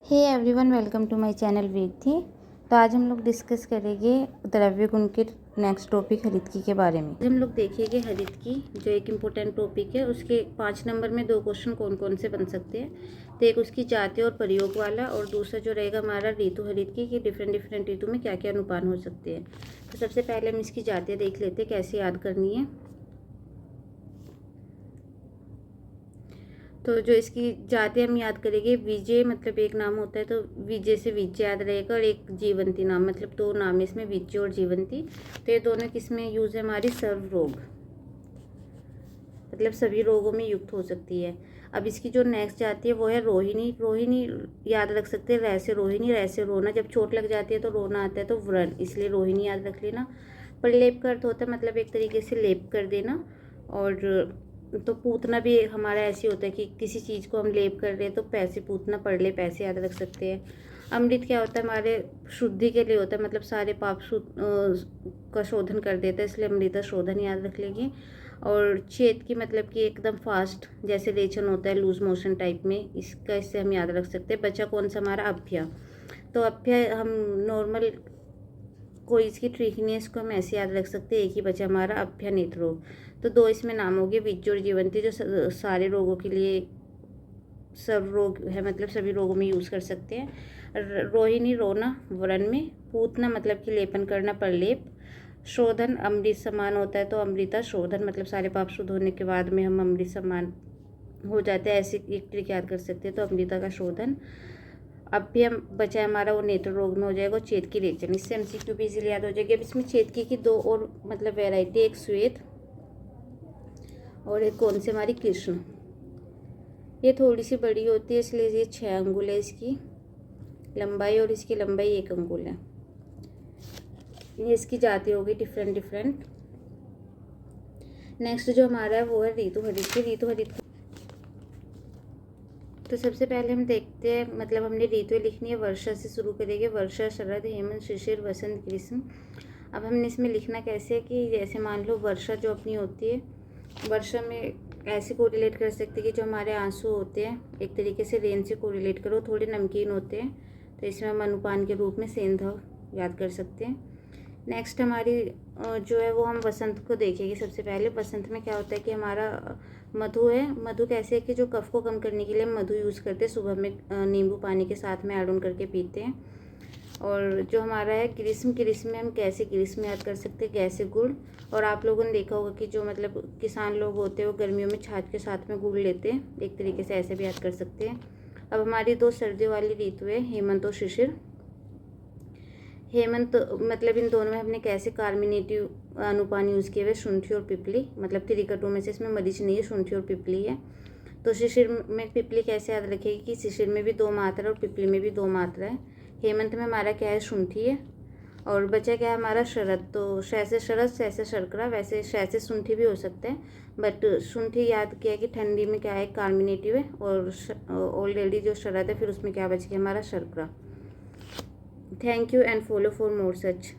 Hey everyone, welcome to my channel वेद थी। तो आज हम लोग डिस्कस करेंगे द्रव्य गुण के नेक्स्ट टॉपिक हरितकी के बारे में। हम लोग देखेंगे हरितकी जो एक इम्पोर्टेंट टॉपिक है, उसके 5 नंबर में 2 क्वेश्चन कौन कौन से बन सकते हैं। तो एक उसकी जाति और प्रयोग वाला, और दूसरा जो रहेगा हमारा ऋतु हरितकी की डिफरेंट ऋतु में क्या क्या अनुपान हो सकते हैं। तो सबसे पहले हम इसकी जातियाँ देख लेते हैं कैसे याद करनी है। तो जो इसकी जाति हम याद करेंगे, विजय मतलब एक नाम होता है, तो विजय से विजय याद रहेगा, और एक जीवंती नाम मतलब 2 नाम है इसमें, विजय और जीवंती। तो ये दोनों किस में यूज है, हमारी सर्व रोग मतलब सभी रोगों में युक्त हो सकती है। अब इसकी जो नेक्स्ट जाती है वो है रोहिणी। रोहिणी याद रख सकते हैं, रैसे रोहिणी, रैसे रोना। जब चोट लग जाती है तो रोना आता है, तो व्रण, इसलिए रोहिणी याद रख लेना। प्रलेप का अर्थ होता है मतलब एक तरीके से लेप कर देना। और तो पूतना भी हमारा ऐसे होता है कि किसी चीज़ को हम लेप कर रहे हैं, तो पैसे पूतना, पढ़ पैसे याद रख सकते हैं। अमृत क्या होता है, हमारे शुद्धि के लिए होता है, मतलब सारे पाप का शोधन कर देता है, इसलिए अमृता शोधन याद रख लेंगे। और चेत की मतलब कि एकदम फास्ट, जैसे लेचन होता है लूज मोशन टाइप में, इससे हम याद रख सकते हैं। बचा कौन सा हमारा, अभ्या। तो अभ्या हम नॉर्मल कोई इसकी ट्रिकनेस को हम ऐसे याद रख सकते हैं। एक ही बचा हमारा अभ्या नेत्र रोग। तो 2 इसमें नाम हो गए, विज्जो और जीवंती, जो सारे रोगों के लिए सब रोग है, मतलब सभी रोगों में यूज़ कर सकते हैं। रोहिणी रोना व्रण में, पूतना मतलब कि लेपन करना, प्रलेप। शोधन अमृत समान होता है, तो अमृता शोधन मतलब सारे पाप शुद्ध होने के बाद में हम अमृत समान हो जाते हैं, ऐसे एक ट्रिक याद कर सकते हैं, तो अमृता का शोधन। अभ्यम बचा हमारा वो नेत्र रोग में हो जाएगा, चेत की रेचन, इससे एमसीक्यू भी इजीली याद हो जाएगी। अब इसमें चेतकी की 2 और मतलब वेराइटी, एक श्वेत और एक कौन सी हमारी कृष्ण। ये थोड़ी सी बड़ी होती है, इसलिए ये 6 अंगुल है इसकी लंबाई, और इसकी लंबाई 1 अंगुल है। ये इसकी जाति होगी डिफरेंट। नेक्स्ट जो हमारा है वो है ऋतु हरित। तो सबसे पहले हम देखते हैं, मतलब हमने ऋतुएं लिखनी है, वर्षा से शुरू करेंगे। वर्षा, शरद, हेमंत, शिशिर, वसंत, ग्रीष्म। अब हमने इसमें लिखना कैसे है कि जैसे मान लो वर्षा जो अपनी होती है, वर्षा में ऐसे कोरिलेट कर सकते हैं कि जो हमारे आंसू होते हैं एक तरीके से रेन से कोरिलेट करो, थोड़े नमकीन होते हैं, तो इसमें हम अनुपान के रूप में सेंधव याद कर सकते हैं। नेक्स्ट हमारी जो है वो हम वसंत को देखेंगे। सबसे पहले वसंत में क्या होता है कि हमारा मधु है। मधु कैसे है कि जो कफ को कम करने के लिए हम मधु यूज़ करते हैं, सुबह में नींबू पानी के साथ में ऐड ऑन करके पीते हैं। और जो हमारा है ग्रीष्म में हम कैसे ग्रीष्म याद कर सकते हैं, कैसे गुड़। और आप लोगों ने देखा होगा कि जो मतलब किसान लोग होते हैं वो गर्मियों में छाछ के साथ में गुड़ लेते हैं, एक तरीके से ऐसे भी याद कर सकते हैं। अब हमारी 2 सर्दियों वाली ऋतु है, हेमंत और शिशिर। हेमंत मतलब इन दोनों में हमने कैसे कार्मिनेटिव अनुपान यूज़ किए हुए, शुंठी और पिपली, मतलब त्रिकटों में से इसमें मरीच नहीं है, शुंठी और पिपली है। तो शिशिर में पिपली कैसे याद रखेगी कि शिशिर में भी 2 मात्रा और पिपली में भी 2 मात्रा है। हेमंत में हमारा क्या है, शुंठी है। और बचा क्या है हमारा, शरद। तो शैसे शरद, शैसे शर्करा, वैसे शैसे शुंठी भी हो सकते हैं, बट शुंठी याद किया कि ठंडी में क्या है, कार्मिनेटिव है। और ऑलरेडी जो शरद है फिर उसमें क्या बच गया हमारा, शर्करा। Thank you and follow for more such